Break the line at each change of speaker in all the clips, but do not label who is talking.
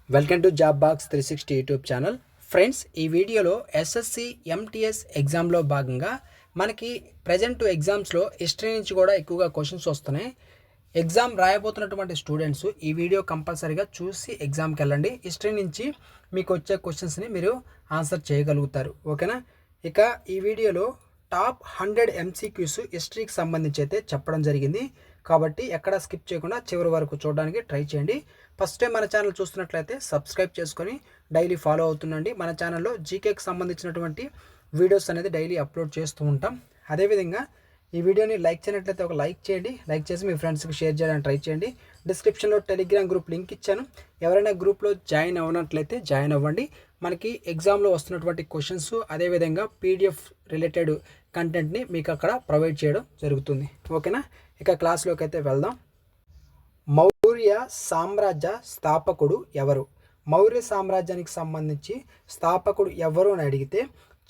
Welcome to job box 360 YouTube channel. Friends, ఈ వీడియోలో SSC MTS ఎగ్జామ్లో భాగంగా మనకి ప్రజెంట్ ఎగ్జామ్స్లో హిస్టరీ నుంచి కూడా ఎక్కువగా క్వశ్చన్స్ వస్తున్నాయి. ఎగ్జామ్ రాయబోతున్నటువంటి స్టూడెంట్స్ ఈ వీడియో కంపల్సరీగా చూసి ఎగ్జామ్కి వెళ్ళండి. హిస్టరీ నుంచి మీకు వచ్చే క్వశ్చన్స్ని మీరు ఆన్సర్ చేయగలుగుతారు. ఓకేనా? ఇక ఈ వీడియోలో టాప్ 100 ఎంసీక్యూస్ హిస్టరీకి సంబంధించి అయితే చెప్పడం జరిగింది. కాబట్టి ఎక్కడ స్కిప్ చేయకుండా చివరి వరకు చూడడానికి ట్రై చేయండి. ఫస్ట్ టైం మన ఛానల్ చూస్తున్నట్లయితే సబ్స్క్రైబ్ చేసుకొని డైలీ ఫాలో అవుతుండండి. మన ఛానల్లో జీకేకి సంబంధించినటువంటి వీడియోస్ అనేది డైలీ అప్లోడ్ చేస్తూ ఉంటాం. అదేవిధంగా ఈ వీడియోని లైక్ చేయనట్లయితే ఒక లైక్ చేయండి. లైక్ చేసి మీ ఫ్రెండ్స్కి షేర్ చేయడానికి ట్రై చేయండి. డిస్క్రిప్షన్లో టెలిగ్రామ్ గ్రూప్ లింక్ ఇచ్చాను. ఎవరైనా గ్రూప్లో జాయిన్ అవ్వనట్లయితే జాయిన్ అవ్వండి. మనకి ఎగ్జామ్లో వస్తున్నటువంటి క్వశ్చన్స్ అదేవిధంగా పీడిఎఫ్ రిలేటెడ్ కంటెంట్ని మీకు అక్కడ ప్రొవైడ్ చేయడం జరుగుతుంది. ఓకేనా? ఇక క్లాస్లోకి అయితే వెళ్దాం. మౌర్య సామ్రాజ్య స్థాపకుడు ఎవరు? మౌర్య సామ్రాజ్యానికి సంబంధించి స్థాపకుడు ఎవరు అని అడిగితే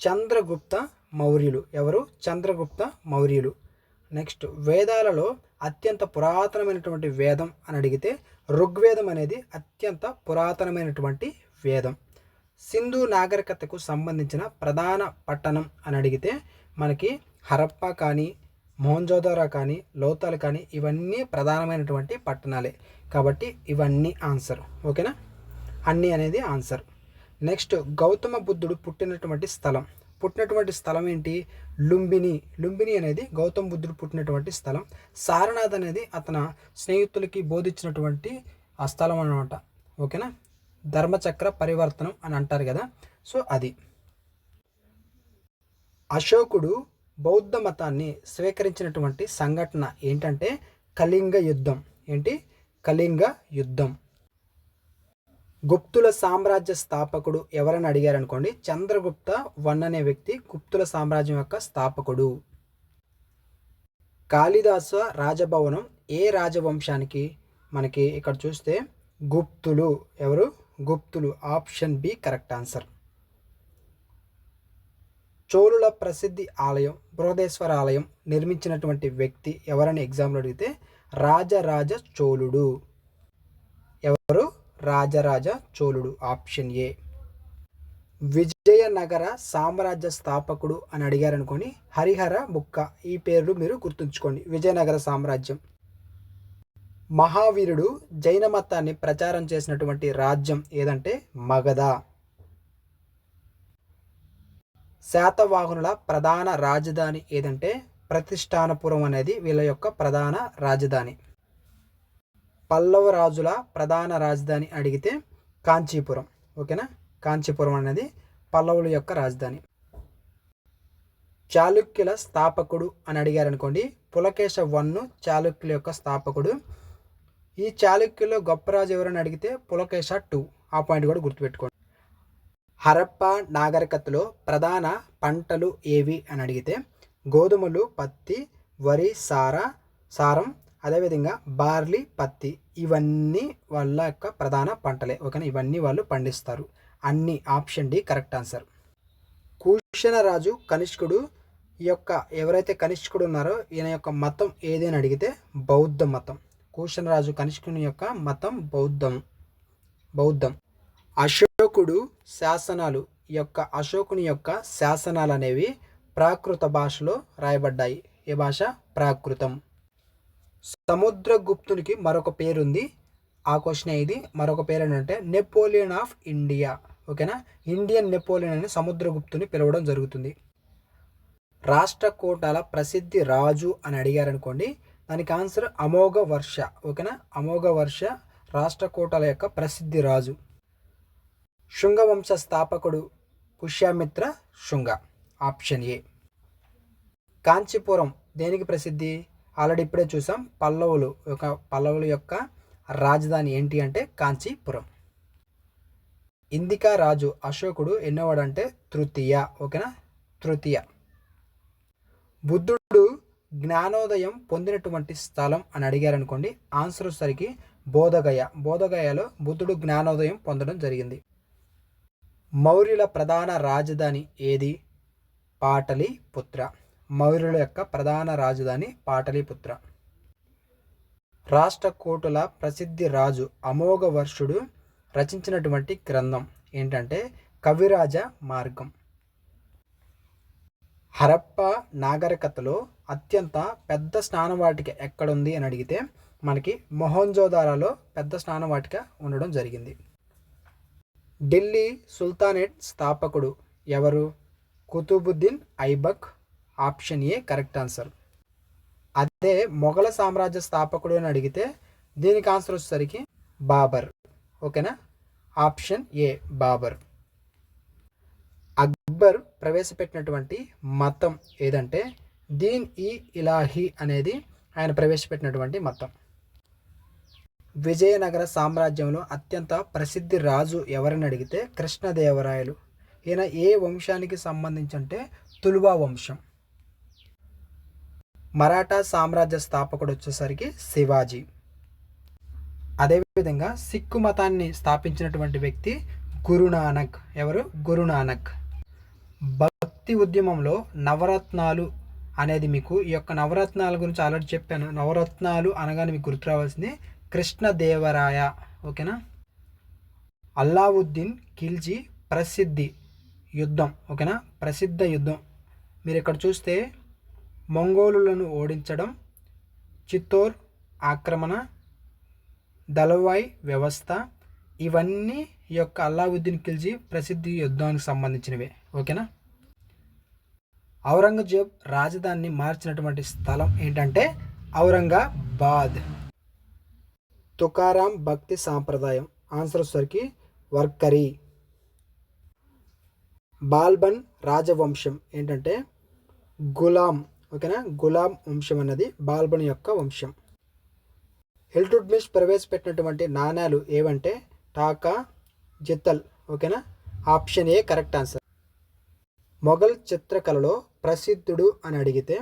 చంద్రగుప్త మౌర్యులు. ఎవరు? చంద్రగుప్త మౌర్యులు. నెక్స్ట్, వేదాలలో అత్యంత పురాతనమైనటువంటి వేదం అని అడిగితే ఋగ్వేదం అనేది అత్యంత పురాతనమైనటువంటి వేదం. సింధు నాగరికతకు సంబంధించిన ప్రధాన పట్టణం అని అడిగితే మనకి హరప్ప కానీ మొహంజోదారో కానీ లోతాలు కానీ ఇవన్నీ ప్రధానమైనటువంటి పట్టణాలే. కాబట్టి ఇవన్నీ ఆన్సర్. ఓకేనా? అన్నీ అనేది ఆన్సర్. నెక్స్ట్, గౌతమ బుద్ధుడు పుట్టినటువంటి స్థలం ఏంటి? లుంబిని. లుంబిని అనేది గౌతమ బుద్ధుడు పుట్టినటువంటి స్థలం. సారనాథ్ అనేది అతని స్నేహితులకి బోధించినటువంటి ఆ స్థలం అన్నమాట. ఓకేనా? ధర్మచక్ర పరివర్తనం అని అంటారు కదా, సో అది. అశోకుడు బౌద్ధ మతాన్ని స్వీకరించినటువంటి సంఘటన ఏంటంటే కళింగ యుద్ధం. ఏంటి? కళింగ యుద్ధం. గుప్తుల సామ్రాజ్య స్థాపకుడు ఎవరని అడిగారనుకోండి, చంద్రగుప్త వన్ అనే వ్యక్తి గుప్తుల సామ్రాజ్యం యొక్క స్థాపకుడు. కాళిదాస రాజభవనం ఏ రాజవంశానికి? మనకి ఇక్కడ చూస్తే గుప్తులు. ఎవరు? గుప్తులు. Option B correct answer. చోళుల ప్రసిద్ధి ఆలయం బృహదేశ్వర ఆలయం నిర్మించినటువంటి వ్యక్తి ఎవరని ఎగ్జామ్లో అడిగితే రాజరాజ చోళుడు. ఎవరు? రాజరాజ చోళుడు. Option A. విజయనగర సామ్రాజ్య స్థాపకుడు అని అడిగారనుకోండి, హరిహర బుక్క. ఈ పేర్లు మీరు గుర్తుంచుకోండి. విజయనగర సామ్రాజ్యం. మహావీరుడు జైన మతాన్ని ప్రచారం చేసినటువంటి రాజ్యం ఏదంటే మగధ. శాతవాహనుల ప్రధాన రాజధాని ఏదంటే ప్రతిష్టానపురం అనేది వీళ్ళ యొక్క ప్రధాన రాజధాని. పల్లవ రాజుల ప్రధాన రాజధాని అడిగితే కాంచీపురం. ఓకేనా? కాంచీపురం అనేది పల్లవుల యొక్క రాజధాని. చాళుక్యుల స్థాపకుడు అని అడిగారనుకోండి, పులకేశ వన్ను చాళుక్యుల యొక్క స్థాపకుడు. ఈ చాళుక్యుల్లో గొప్ప రాజు ఎవరని అడిగితే పులకేశ 2. ఆ పాయింట్ కూడా గుర్తుపెట్టుకోండి. హరప్ప నాగరికతలో ప్రధాన పంటలు ఏవి అని అడిగితే గోధుమలు, పత్తి, వరి, సారం, అదేవిధంగా బార్లీ, పత్తి. ఇవన్నీ వాళ్ళ యొక్క ప్రధాన పంటలే. ఓకేనా? ఇవన్నీ వాళ్ళు పండిస్తారు. అన్ని. Option D correct answer. కుషాణరాజు కనిష్కుడు ఈ యొక్క ఎవరైతే కనిష్కుడు ఉన్నారో ఈయన యొక్క మతం ఏది అని అడిగితే బౌద్ధ మతం. కుషాణరాజు కనిష్కుని యొక్క మతం బౌద్ధం. అశోకుడు శాసనాలు. ఈ యొక్క అశోకుని యొక్క శాసనాలు అనేవి ప్రాకృత భాషలో రాయబడ్డాయి. ఏ భాష? ప్రాకృతం. సముద్రగుప్తునికి మరొక పేరుంది. ఆ క్వశ్చన్ ఇది. మరొక పేరు ఏంటంటే నెపోలియన్ ఆఫ్ ఇండియా. ఓకేనా? ఇండియన్ నెపోలియన్ అని సముద్రగుప్తుని పిలవడం జరుగుతుంది. రాష్ట్రకూటాల ప్రసిద్ధి రాజు అని అడిగారనుకోండి, దానికి ఆన్సర్ అమోఘ వర్ష. ఓకేనా? అమోఘ వర్ష రాష్ట్రకూటాల యొక్క ప్రసిద్ధి రాజు. శుంగవంశ స్థాపకుడు పుష్యమిత్ర శుంగ. Option A. కాంచీపురం దేనికి ప్రసిద్ధి? ఆల్రెడీ ఇప్పుడే చూసాం. పల్లవుల యొక్క రాజధాని ఏంటి అంటే కాంచీపురం. ఇందికా రాజు అశోకుడు ఎన్నోవాడంటే తృతీయ. ఓకేనా? తృతీయ. బుద్ధుడు జ్ఞానోదయం పొందినటువంటి స్థలం అని అడిగారనుకోండి, ఆన్సర్ వచ్చేసరికి బోధగయ. బోధగయలో బుద్ధుడు జ్ఞానోదయం పొందడం జరిగింది. మౌర్యుల ప్రధాన రాజధాని ఏది? పాటలీపుత్ర. మౌర్యుల యొక్క ప్రధాన రాజధాని పాటలీపుత్ర. రాష్ట్రకూటుల ప్రసిద్ధి రాజు అమోఘవర్షుడు రచించినటువంటి గ్రంథం ఏంటంటే కవిరాజ మార్గం. హరప్ప నాగరికతలో అత్యంత పెద్ద స్నానవాటిక ఎక్కడుంది అని అడిగితే మనకి మొహంజోదారోలో పెద్ద స్నానవాటిక ఉండడం జరిగింది. ఢిల్లీ సుల్తానేట్ స్థాపకుడు ఎవరు? Qutbuddin Aibak. Option A correct answer. అదే మొఘల సామ్రాజ్య స్థాపకుడు అని అడిగితే దీనికి ఆన్సర్ వచ్చేసరికి బాబర్. ఓకేనా, ఆప్షన్ ఏ బాబర్. అక్బర్ ప్రవేశపెట్టినటువంటి మతం ఏదంటే దీన్ ఈ ఇలాహీ అనేది ఆయన ప్రవేశపెట్టినటువంటి మతం. విజయనగర సామ్రాజ్యంలో అత్యంత ప్రసిద్ధి రాజు ఎవరని అడిగితే కృష్ణదేవరాయలు. ఈయన ఏ వంశానికి సంబంధించి అంటే తులువా వంశం. మరాఠా సామ్రాజ్య స్థాపకుడు వచ్చేసరికి శివాజీ. అదేవిధంగా సిక్కు మతాన్ని స్థాపించినటువంటి వ్యక్తి గురునానక్. ఎవరు? గురునానక్. భక్తి ఉద్యమంలో నవరత్నాలు అనేది మీకు ఈ యొక్క నవరత్నాల గురించి ఆల్రెడీ చెప్పాను. నవరత్నాలు అనగానే మీకు గుర్తు రావాల్సింది కృష్ణదేవరాయ. ఓకేనా. అల్లావుద్దీన్ ఖిల్జీ ప్రసిద్ధి యుద్ధం. ఓకేనా, ప్రసిద్ధ యుద్ధం మీరు ఇక్కడ చూస్తే మంగోలులను ఓడించడం, చిత్తోర్ ఆక్రమణ, దళవాయ్ వ్యవస్థ, ఇవన్నీ ఈ యొక్క అల్లావుద్దీన్ ఖిల్జీ ప్రసిద్ధి యుద్ధానికి సంబంధించినవే. ఓకేనా. ఔరంగజేబ్ రాజధానిని మార్చినటువంటి స్థలం ఏంటంటే ఔరంగాబాద్. తుకారాం భక్తి సాంప్రదాయం ఆన్సర్ వచ్చేసరికి వర్కరీ. బాల్బన్ రాజవంశం ఏంటంటే గులాం. ఓకేనా, గులాం వంశం అన్నది బాల్బన్ యొక్క వంశం. ఇల్టుట్మిష్ ప్రవేశపెట్టినటువంటి నాణ్యాలు ఏవంటే టాకా, జిత్తల్. ఓకేనా, option A correct answer. Mughal చిత్రకళలో ప్రసిద్ధుడు అని అడిగితే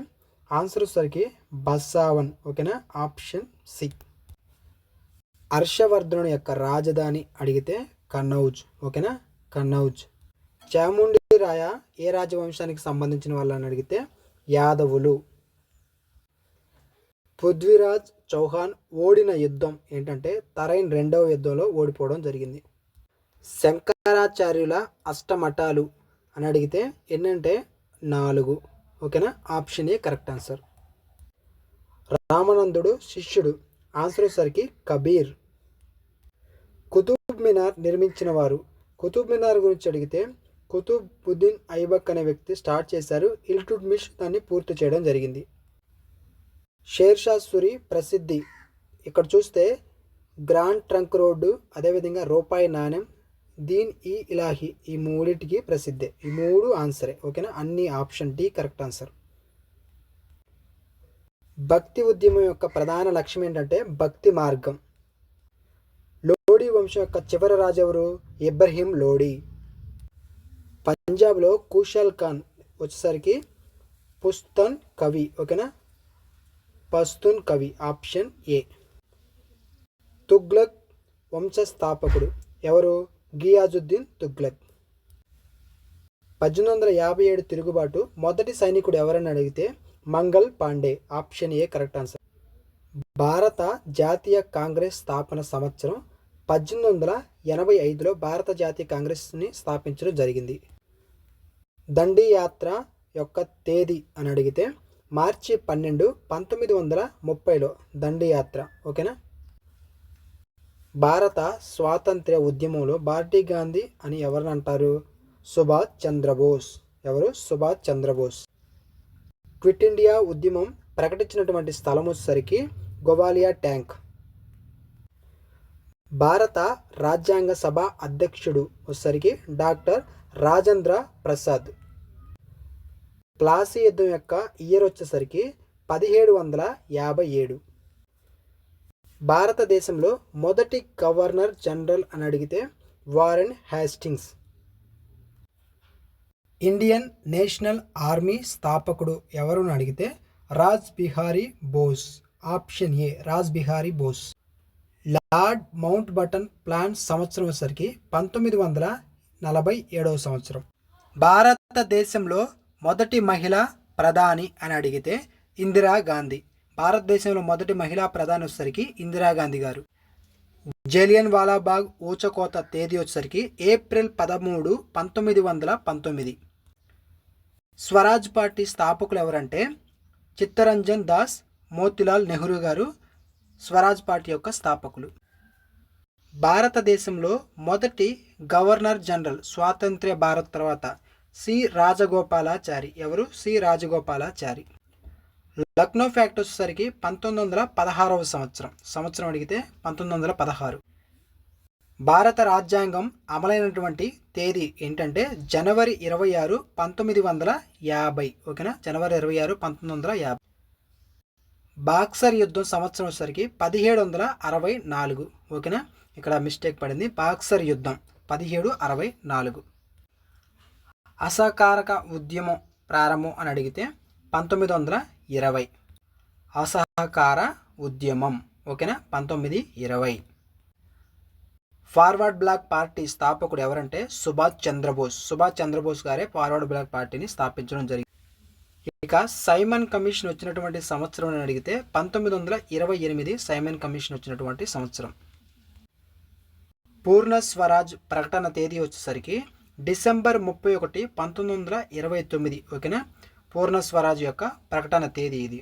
ఆన్సర్ వచ్చేసరికి బసావన్. ఓకేనా, ఆప్షన్ సి. హర్షవర్ధనుని యొక్క రాజధాని అడిగితే కన్నౌజ్. ఓకేనా, కన్నౌజ్. చాముండి రాయ ఏ రాజవంశానికి సంబంధించిన వాళ్ళని అడిగితే యాదవులు. పృథ్వీరాజ్ చౌహాన్ ఓడిన యుద్ధం ఏంటంటే తరైన్ 2వ యుద్ధంలో ఓడిపోవడం జరిగింది. శంకరాచార్యుల అష్టమఠాలు అని అడిగితే ఎన్నంటే 4. ఓకేనా, ఆప్షన్ ఏ కరెక్ట్ ఆన్సర్. రామానందుడు శిష్యుడు ఆన్సర్ వచ్చేసరికి కబీర్. కుతుబ్ మినార్ నిర్మించిన వారు. కుతుబ్ మినార్ గురించి అడిగితే కుతుబుద్దీన్ ఐబక్ అనే వ్యక్తి స్టార్ట్ చేశారు. ఇల్టుట్మిష్ దాన్ని పూర్తి చేయడం జరిగింది. షేర్షా సూరి ప్రసిద్ధి ఇక్కడ చూస్తే గ్రాండ్ ట్రంక్ రోడ్డు, అదేవిధంగా రూపాయి నాణ్యం, దీన్ ఈ ఇలాహీ, ఈ మూడింటికి ప్రసిద్ధి. ఈ 3 ఆన్సరే. ఓకేనా, అన్ని ఆప్షన్ డి కరెక్ట్ ఆన్సర్. భక్తి ఉద్యమం యొక్క ప్రధాన లక్ష్యం ఏంటంటే భక్తి మార్గం. లోడీ వంశం యొక్క చివరి రాజు ఎవరు? ఇబ్రహీం లోడీ. పంజాబ్లో కుషల్ ఖాన్ వచ్చేసరికి పుస్తన్ కవి. ఓకేనా, పస్తూన్ కవి. Option A. తుగ్లక్ వంశస్థాపకుడు ఎవరు? గియాజుద్దీన్ తుగ్లక్. 1857 తిరుగుబాటు మొదటి సైనికుడు ఎవరని అడిగితే Mangal Pandey. Option A correct answer. భారత జాతీయ కాంగ్రెస్ స్థాపన సంవత్సరం 1885లో భారత జాతీయ కాంగ్రెస్ని స్థాపించడం జరిగింది. దండి యాత్ర యొక్క తేదీ అని అడిగితే మార్చి 12, 1930లో దండి యాత్ర. ఓకేనా. భారత స్వాతంత్ర్య ఉద్యమంలో భారతీ గాంధీ అని ఎవరిని అంటారు? సుభాష్ చంద్రబోస్. ఎవరు? సుభాష్ చంద్రబోస్. క్విట్ ఇండియా ఉద్యమం ప్రకటించినటువంటి స్థలం వచ్చేసరికి గోవాలియా ట్యాంక్. భారత రాజ్యాంగ సభ అధ్యక్షుడు వచ్చేసరికి డాక్టర్ రాజేంద్ర ప్రసాద్. ప్లాసీ యుద్ధం యొక్క ఇయర్ వచ్చేసరికి 1757. భారతదేశంలో మొదటి గవర్నర్ జనరల్ అని అడిగితే Warren Hastings. Indian National Army స్థాపకుడు ఎవరు అని అడిగితే Raj Bihari Bose. Option A Raj Bihari Bose. Lord Mountbatten plan సంవత్సరం వచ్చేసరికి 1947 సంవత్సరం. భారతదేశంలో మొదటి మహిళా ప్రధాని అని అడిగితే ఇందిరాగాంధీ. భారతదేశంలో మొదటి మహిళా ప్రధాని వచ్చేసరికి ఇందిరాగాంధీ గారు. జలియన్ వాలాబాగ్ ఊచకోత తేదీ వచ్చేసరికి ఏప్రిల్ 13, 1919. స్వరాజ్ పార్టీ స్థాపకులు ఎవరంటే చిత్తరంజన్ దాస్, మోతిలాల్ నెహ్రూ గారు స్వరాజ్ పార్టీ యొక్క స్థాపకులు. భారతదేశంలో మొదటి గవర్నర్ జనరల్ స్వాతంత్ర్య భారత్ తర్వాత సి రాజగోపాలాచారి. ఎవరు? సి రాజగోపాలాచారి. లక్నో ఫ్యాక్ట్ వచ్చేసరికి 1916 సంవత్సరం అడిగితే 1916. భారత రాజ్యాంగం అమలైనటువంటి తేదీ ఏంటంటే జనవరి 26, 1950. ఓకేనా, జనవరి 26, 1950. బాక్సర్ యుద్ధం సంవత్సరం వచ్చేసరికి 1764. ఓకేనా, ఇక్కడ మిస్టేక్ పడింది. బాక్సర్ యుద్ధం 1764. అసహకారక ఉద్యమం ప్రారంభం అని అడిగితే 1920. అసహకార ఉద్యమం. ఓకేనా, 1920. ఫార్వర్డ్ బ్లాక్ పార్టీ స్థాపకుడు ఎవరంటే సుభాష్ చంద్రబోస్. సుభాష్ చంద్రబోస్ గారే ఫార్వర్డ్ బ్లాక్ పార్టీని స్థాపించడం జరిగింది. ఇక సైమన్ కమిషన్ వచ్చినటువంటి సంవత్సరం అని అడిగితే 1928 సైమన్ కమిషన్ వచ్చినటువంటి సంవత్సరం. పూర్ణ స్వరాజ్ ప్రకటన తేదీ వచ్చేసరికి డిసెంబర్ 31, 1929. ఓకేనా, పూర్ణ స్వరాజ్ యొక్క ప్రకటన తేదీ ఇది.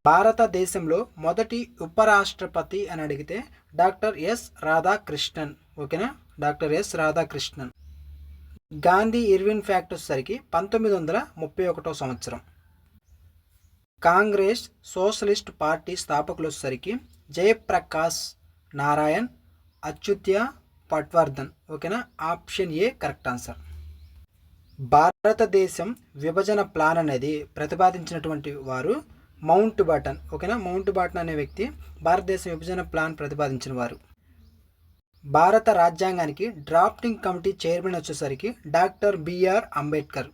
భారతదేశంలో మొదటి ఉపరాష్ట్రపతి అని అడిగితే డాక్టర్ ఎస్ రాధాకృష్ణన్. ఓకేనా, doctor S Radhakrishnan. Gandhi Irwin pact వచ్చేసరికి 1931 సంవత్సరం. కాంగ్రెస్ సోషలిస్ట్ పార్టీ స్థాపకులు వచ్చేసరికి జయప్రకాష్ నారాయణ్, అచ్యుత్య పట్వర్ధన్. ఓకేనా, ఆప్షన్ ఏ కరెక్ట్ ఆన్సర్. భారతదేశం విభజన ప్లాన్ అనేది ప్రతిపాదించినటువంటి వారు మౌంట్ బాటన్. ఓకేనా, మౌంట్ బాటన్ అనే వ్యక్తి భారతదేశం విభజన ప్లాన్ ప్రతిపాదించిన వారు. భారత రాజ్యాంగానికి డ్రాఫ్టింగ్ కమిటీ చైర్మన్ వచ్చేసరికి డాక్టర్ బిఆర్ అంబేద్కర్.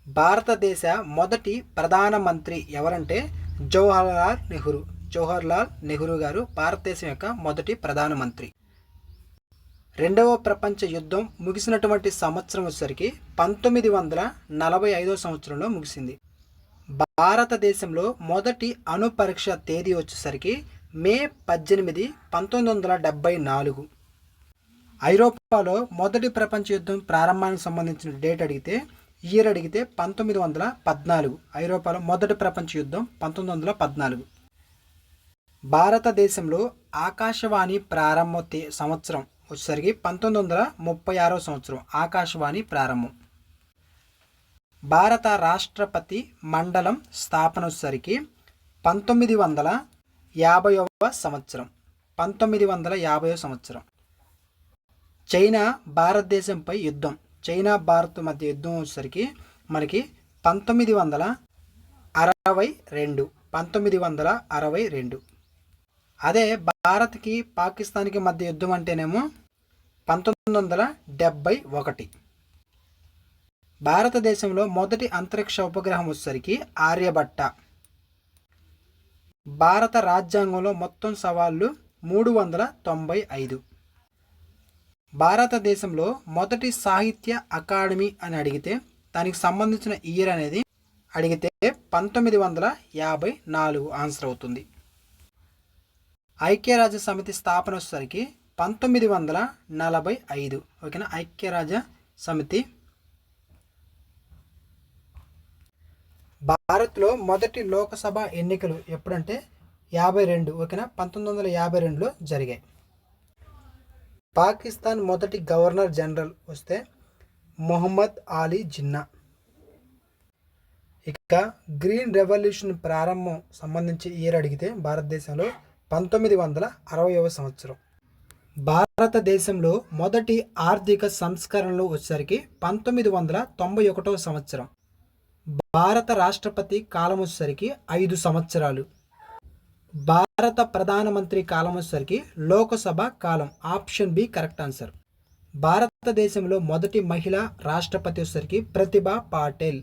భారతదేశ మొదటి ప్రధానమంత్రి ఎవరంటే జవహర్లాల్ నెహ్రూ. జవహర్లాల్ నెహ్రూ గారు భారతదేశం యొక్క మొదటి ప్రధానమంత్రి. రెండవ ప్రపంచ యుద్ధం ముగిసినటువంటి సంవత్సరం వచ్చేసరికి 1945 సంవత్సరంలో ముగిసింది. భారతదేశంలో మొదటి అణు పరీక్ష తేదీ వచ్చేసరికి మే 18, 1974. ఐరోపాలో మొదటి ప్రపంచ యుద్ధం ప్రారంభానికి సంబంధించిన డేట్ అడిగితే ఇయర్ అడిగితే 1914. ఐరోపాలో మొదటి ప్రపంచ యుద్ధం 1914. భారతదేశంలో ఆకాశవాణి ప్రారంభ సంవత్సరం వచ్చేసరికి 1936 సంవత్సరం. ఆకాశవాణి ప్రారంభం. భారత రాష్ట్రపతి మండలం స్థాపన వచ్చేసరికి 1950 సంవత్సరం. 1950 సంవత్సరం. చైనా భారతదేశంపై యుద్ధం, చైనా భారత్ మధ్య యుద్ధం వచ్చేసరికి మనకి 1962. 1962. అదే భారత్కి పాకిస్తాన్కి మధ్య యుద్ధం అంటేనేమో 1971. భారతదేశంలో మొదటి అంతరిక్ష ఉపగ్రహం వచ్చేసరికి ఆర్యభట్ట. భారత రాజ్యాంగంలో మొత్తం సవాళ్ళు 395. భారతదేశంలో మొదటి సాహిత్య అకాడమీ అని అడిగితే దానికి సంబంధించిన ఇయర్ అనేది అడిగితే 1954 ఆన్సర్ అవుతుంది. ఐక్యరాజ్య సమితి స్థాపన వచ్చేసరికి 1945. ఓకేనా, ఐక్యరాజ్య సమితి. భారత్లో మొదటి లోకసభ ఎన్నికలు ఎప్పుడంటే 52. ఓకేనా, 1952లో జరిగాయి. పాకిస్తాన్ మొదటి గవర్నర్ జనరల్ వస్తే మొహమ్మద్ అలీ జిన్నా. ఇక గ్రీన్ రెవల్యూషన్ ప్రారంభం సంబంధించి ఇయర్ అడిగితే భారతదేశంలో 1960వ సంవత్సరం. భారతదేశంలో మొదటి ఆర్థిక సంస్కరణలు వచ్చేసరికి 1991 సంవత్సరం. భారత రాష్ట్రపతి కాలం వచ్చేసరికి 5 సంవత్సరాలు. భారత ప్రధానమంత్రి కాలం వచ్చేసరికి లోకసభ కాలం. Option B correct answer. భారతదేశంలో మొదటి మహిళా రాష్ట్రపతి వచ్చేసరికి ప్రతిభా పాటిల్.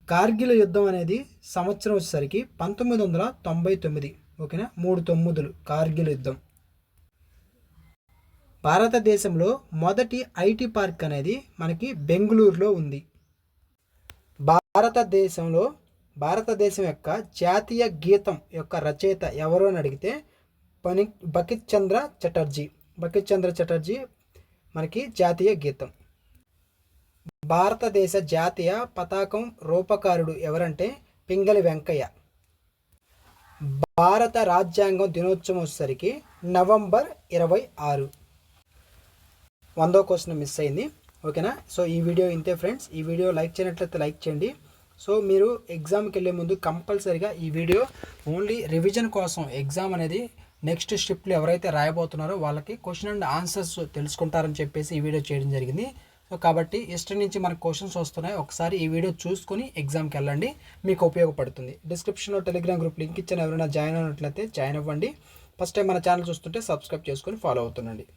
కార్గిల్ యుద్ధం అనేది సంవత్సరం వచ్చేసరికి 1999. ఓకేనా, 3 9 కార్గిల్ యుద్ధం. భారతదేశంలో మొదటి ఐటీ పార్క్ అనేది మనకి బెంగళూరులో ఉంది. భారతదేశంలో భారతదేశం యొక్క జాతీయ గీతం యొక్క రచయిత ఎవరు అని అడిగితే బకిత్ చంద్ర చటర్జీ మనకి జాతీయ గీతం. భారతదేశ జాతీయ పతాకం రూపకారుడు ఎవరంటే పింగళి వెంకయ్య. భారత రాజ్యాంగం దినోత్సవం వచ్చేసరికి నవంబర్ 26. 100వ క్వశ్చన్ మిస్ అయింది. ఓకేనా. సో ఈ వీడియో ఇంతే ఫ్రెండ్స్. ఈ వీడియో లైక్ చేయనట్లయితే లైక్ చేయండి. సో మీరు ఎగ్జామ్కి వెళ్ళే ముందు కంపల్సరీగా ఈ వీడియో ఓన్లీ రివిజన్ కోసం, ఎగ్జామ్ అనేది నెక్స్ట్ షిఫ్ట్లో ఎవరైతే రాయబోతున్నారో వాళ్ళకి క్వశ్చన్ అండ్ ఆన్సర్స్ తెలుసుకుంటారని చెప్పేసి ఈ వీడియో చేయడం జరిగింది. సో కాబట్టి హిస్టరీ నుంచి మనకు క్వశ్చన్స్ వస్తున్నాయి, ఒకసారి ఈ వీడియో చూసుకొని ఎగ్జామ్కి వెళ్ళండి, మీకు ఉపయోగపడుతుంది. డిస్క్రిప్షన్లో టెలిగ్రామ్ గ్రూప్ లింక్ ఇచ్చాను, ఎవరైనా జాయిన్ అయినట్లయితే జాయిన్ అవ్వండి. ఫస్ట్ టైం మన ఛానల్ చూస్తుంటే సబ్స్క్రైబ్ చేసుకొని ఫాలో అవుతుండండి.